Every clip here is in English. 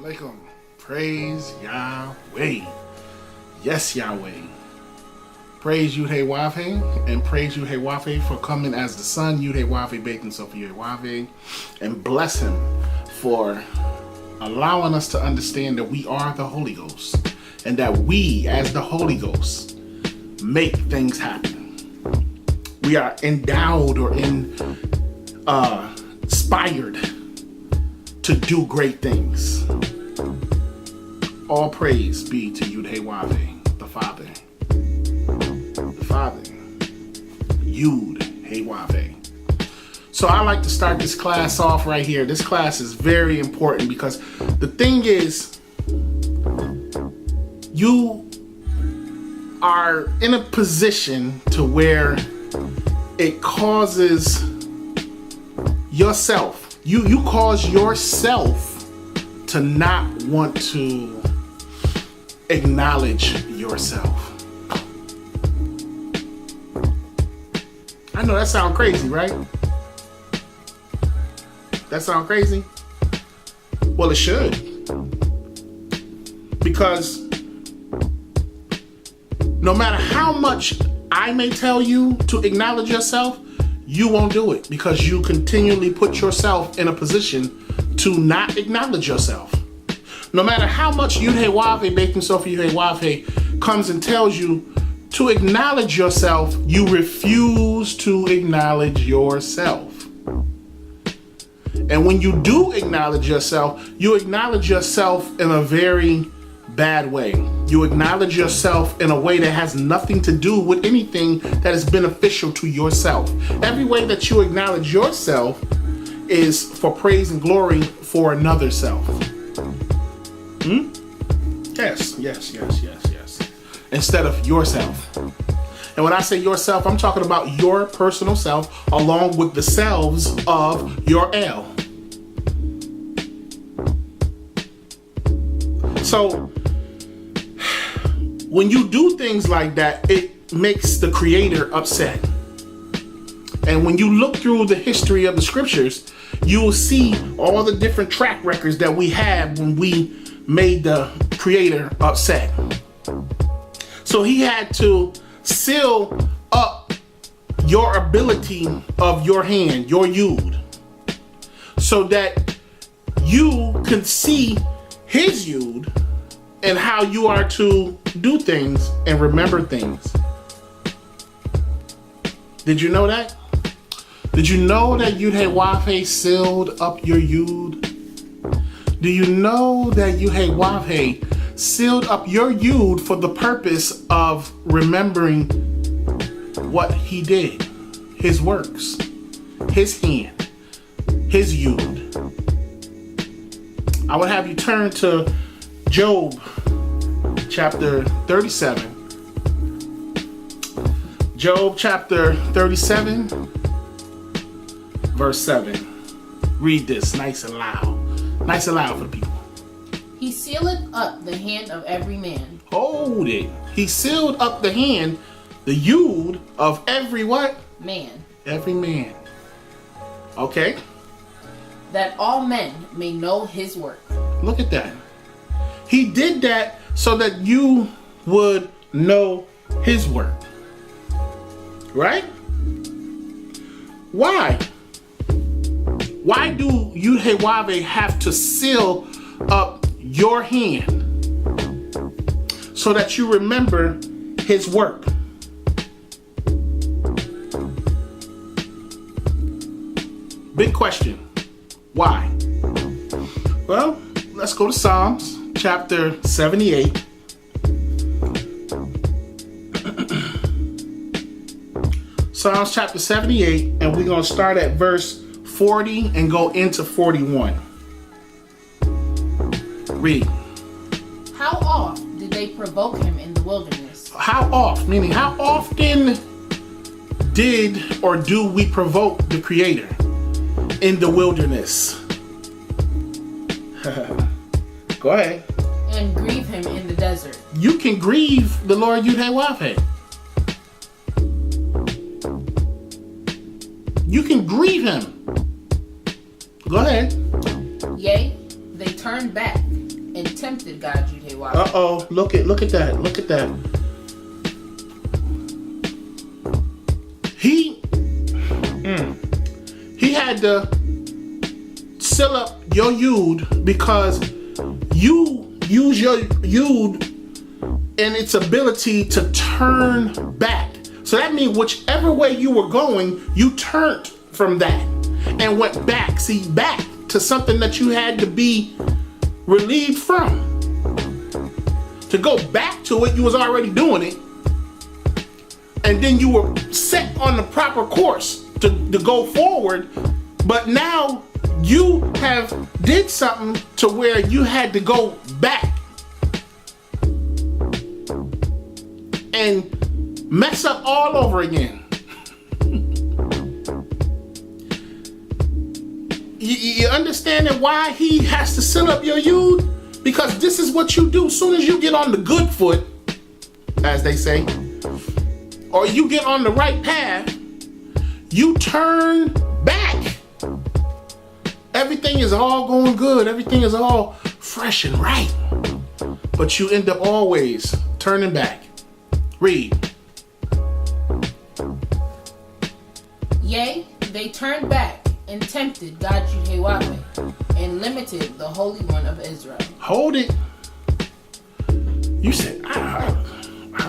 Alaikum. Praise Yahweh. Yes, Yahweh. Praise Yud-Heh-Wav-Heh, and praise Yud-Heh-Wav-Heh for coming as the Son, Yud-Heh-Wav-Heh, baked himself Yud-Heh-Wav-Heh, and bless him for allowing us to understand that we are the Holy Ghost, and that we, as the Holy Ghost, make things happen. We are endowed or inspired to do great things. All praise be to Yud-Heh-Wav-Heh, the Father. The Father. Yud-Heh-Wav-Heh. So I like to start this class off right here. This class is very important because the thing is, you are in a position to where it causes yourself, you cause yourself to not want to acknowledge yourself. I know that sounds crazy, right? That sounds crazy? Well, it should. Because no matter how much I may tell you to acknowledge yourself, you won't do it because you continually put yourself in a position to not acknowledge yourself. No matter how much Yud-Heh-Wav-Heh, baked himself Yud-Heh-Wav-Heh, comes and tells you to acknowledge yourself, you refuse to acknowledge yourself. And when you do acknowledge yourself, you acknowledge yourself in a very bad way. You acknowledge yourself in a way that has nothing to do with anything that is beneficial to yourself. Every way that you acknowledge yourself is for praise and glory for another self. Yes. Instead of yourself. And when I say yourself, I'm talking about your personal self along with the selves of your L. So when you do things like that, it makes the Creator upset. And when you look through the history of the scriptures, you will see all the different track records that we have when we made the Creator upset. So he had to seal up your ability of your hand, your Yud, so that you can see his Yud and how you are to do things and remember things. Did you know that? Did you know that Yud-Heh-Wav-Heh sealed up your Yud? Do you know that Yud-Heh-Wav-Heh sealed up your Yud for the purpose of remembering what he did, his works, his hand, his Yud? I would have you turn to Job chapter 37. Job chapter 37, verse 7. Read this nice and loud. Nice and loud for the people. He sealeth up the hand of every man. Hold it. He sealed up the hand, the Yud of every what? Man. Every man. Okay. That all men may know his work. Look at that. He did that so that you would know his work. Right? Why? Why do Yud-Heh-Wav-Heh have to seal up your hand so that you remember his work? Big question. Why? Well, let's go to Psalms chapter 78. Psalms chapter 78, and we're going to start at verse 40 and go into 41. Read. How oft did they provoke him in the wilderness? How oft, meaning how often did or do we provoke the Creator in the wilderness? Go ahead. And grieve him in the desert. You can grieve the Lord Yud-Heh-Wav-Heh. You can grieve him. Go ahead. Yea, they turned back and tempted God Yud-Heh-Wah. Uh-oh, look at that. Look at that. He had to seal up your Yud because you use your Yud and its ability to turn back. So that means whichever way you were going, you turned from that and went back. See, back to something that you had to be relieved from. To go back to it, you was already doing it. And then you were set on the proper course to go forward. But now you have did something to where you had to go back and mess up all over again. You understanding why he has to seal up your Yud? Because this is what you do. As soon as you get on the good foot, as they say, or you get on the right path, you turn back. Everything is all going good. Everything is all fresh and right. But you end up always turning back. Read. Yea, they turned back and tempted God Yud-Heh-Wah and limited the Holy One of Israel. Hold it. You said, I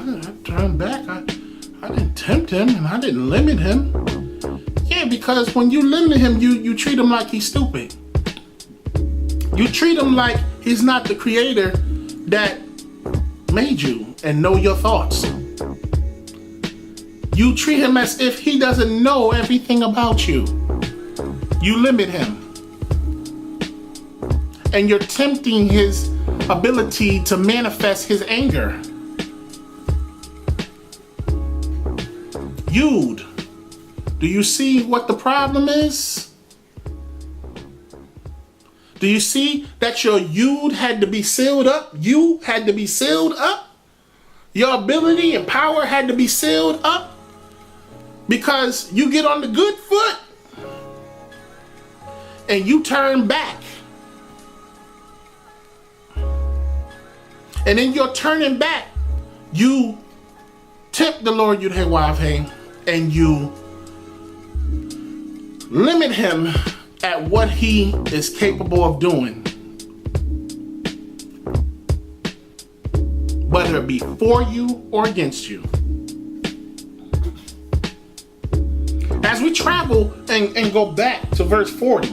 didn't turn back. I didn't tempt him and I didn't limit him. Yeah, because when you limit him, you treat him like he's stupid. You treat him like he's not the creator that made you and know your thoughts. You treat him as if he doesn't know everything about you. You limit him. And you're tempting his ability to manifest his anger. Yud, do you see what the problem is? Do you see that your Yud had to be sealed up? You had to be sealed up? Your ability and power had to be sealed up? Because you get on the good foot and you turn back. And in your turning back, you tempt the Lord Yud-Heh-Wah and you limit him at what he is capable of doing. Whether it be for you or against you. As we travel and go back to verse 40,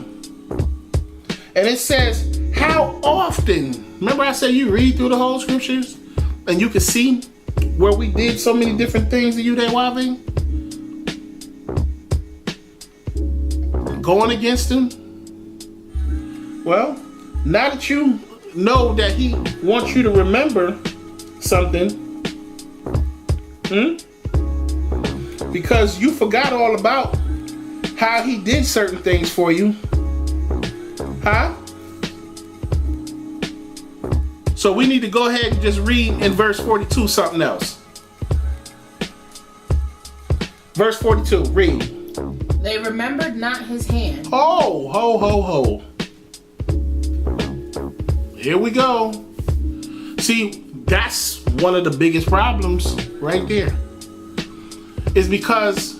and it says, how often, remember I said you read through the whole scriptures and you can see where we did so many different things to Yud-Heh-Wah, going against him. Well, now that you know that he wants you to remember something, because you forgot all about how he did certain things for you. Huh? So we need to go ahead and just read in verse 42 something else. Verse 42, read. They remembered not his hand. Ho, ho, ho, ho. Here we go. See, that's one of the biggest problems right there. Is because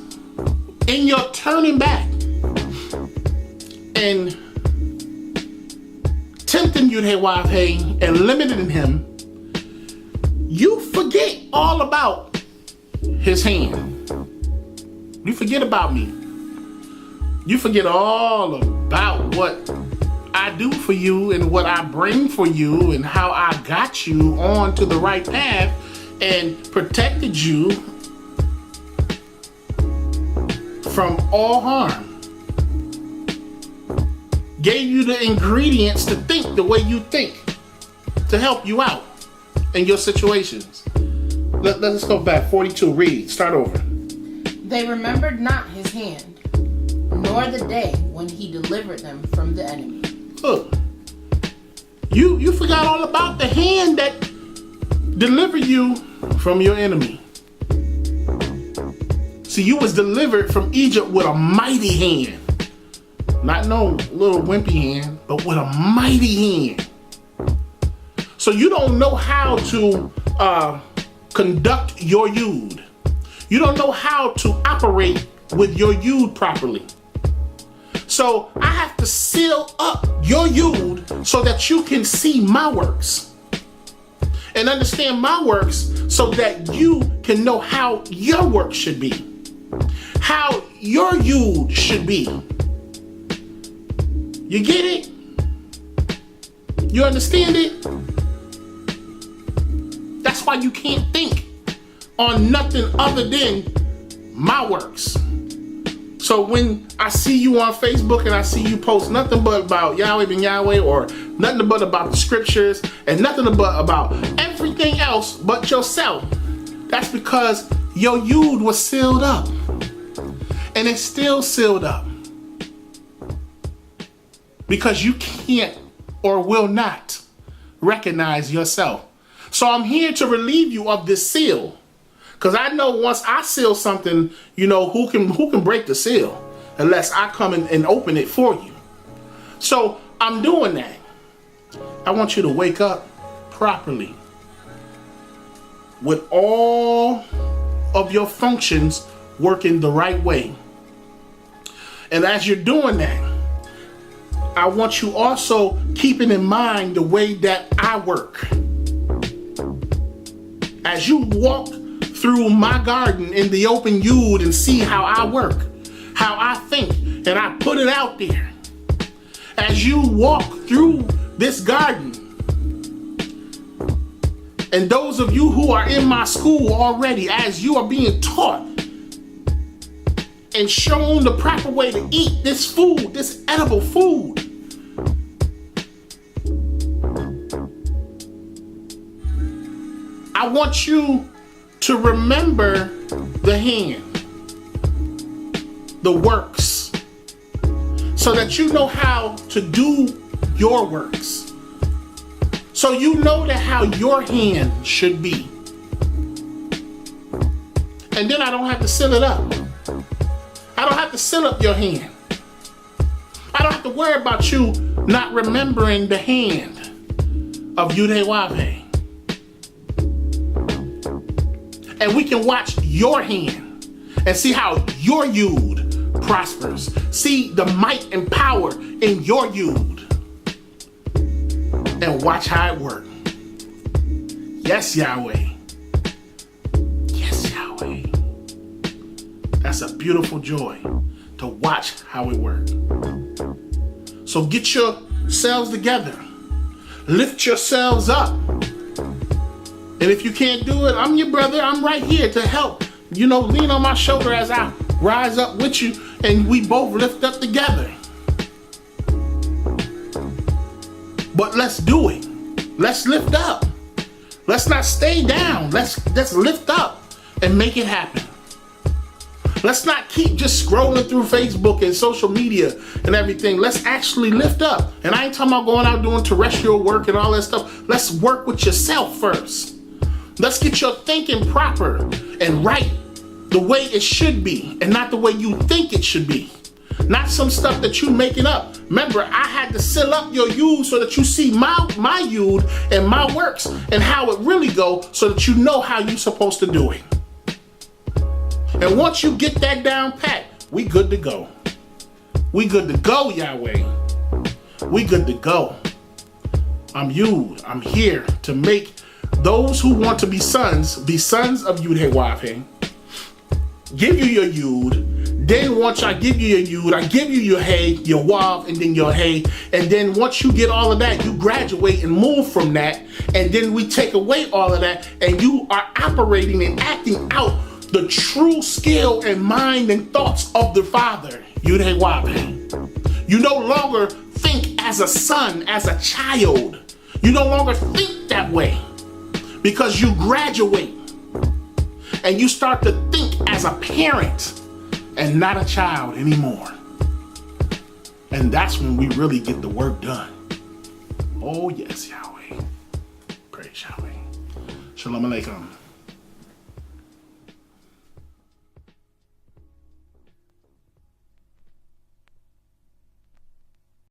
in your turning back and tempting Yud-Heh-Wah and limiting him, you forget all about his hand. You forget about me. You forget all about what I do for you and what I bring for you and how I got you onto the right path and protected you from all harm. Gave you the ingredients to think the way you think to help you out in your situations. Let's go back. 42, read. Start over. They remembered not his hand, nor the day when he delivered them from the enemy. Look, you forgot all about the hand that delivered you from your enemy. See, you was delivered from Egypt with a mighty hand. Not no little wimpy hand, but with a mighty hand. So you don't know how to conduct your Yod. You don't know how to operate with your Yod properly. So I have to seal up your Yod so that you can see my works and understand my works so that you can know how your work should be, how your Yod should be. You get it? You understand it? That's why you can't think on nothing other than my works. So when I see you on Facebook and I see you post nothing but about Yahweh ben Yahweh, or nothing but about the scriptures and nothing but about everything else but yourself, that's because your Yod was sealed up. And it's still sealed up. Because you can't or will not recognize yourself. So I'm here to relieve you of this seal. Because I know once I seal something, you know, who can break the seal unless I come in and open it for you. So I'm doing that. I want you to wake up properly with all of your functions working the right way. And as you're doing that, I want you also keeping in mind the way that I work. As you walk through my garden in the open Yod and see how I work, how I think, and I put it out there. As you walk through this garden, and those of you who are in my school already, as you are being taught and shown the proper way to eat this food, this edible food, I want you to remember the hand, the works, so that you know how to do your works. So you know that how your hand should be. And then I don't have to seal it up. I don't have to seal up your hand. I don't have to worry about you not remembering the hand of Yud-Heh-Wav-Heh. And we can watch your hand and see how your Yod prospers. See the might and power in your Yod. And watch how it works. Yes, Yahweh. Yes, Yahweh. That's a beautiful joy to watch how it works. So get yourselves together. Lift yourselves up. And if you can't do it, I'm your brother. I'm right here to help. You know, lean on my shoulder as I rise up with you and we both lift up together. But let's do it. Let's lift up. Let's not stay down. Let's lift up and make it happen. Let's not keep just scrolling through Facebook and social media and everything. Let's actually lift up. And I ain't talking about going out doing terrestrial work and all that stuff. Let's work with yourself first. Let's get your thinking proper and right the way it should be and not the way you think it should be. Not some stuff that you making up. Remember, I had to seal up your Yod so that you see my Yod and my works and how it really go so that you know how you're supposed to do it. And once you get that down pat, we good to go. We good to go, Yahweh. We good to go. I'm Yod. I'm here to make those who want to be sons of Yud-Heh-Wav-Heh. Give you your Yod. Then once I give you your Yod, I give you your Hey, your Wav, and then your Hey. And then once you get all of that, you graduate and move from that. And then we take away all of that, and you are operating and acting out the true skill and mind and thoughts of the Father, Yud-Heh-Wav-Heh. You no longer think as a son, as a child. You no longer think that way. Because you graduate and you start to think as a parent and not a child anymore. And that's when we really get the work done. Oh yes, Yahweh. Praise Yahweh. Shalom Aleichem.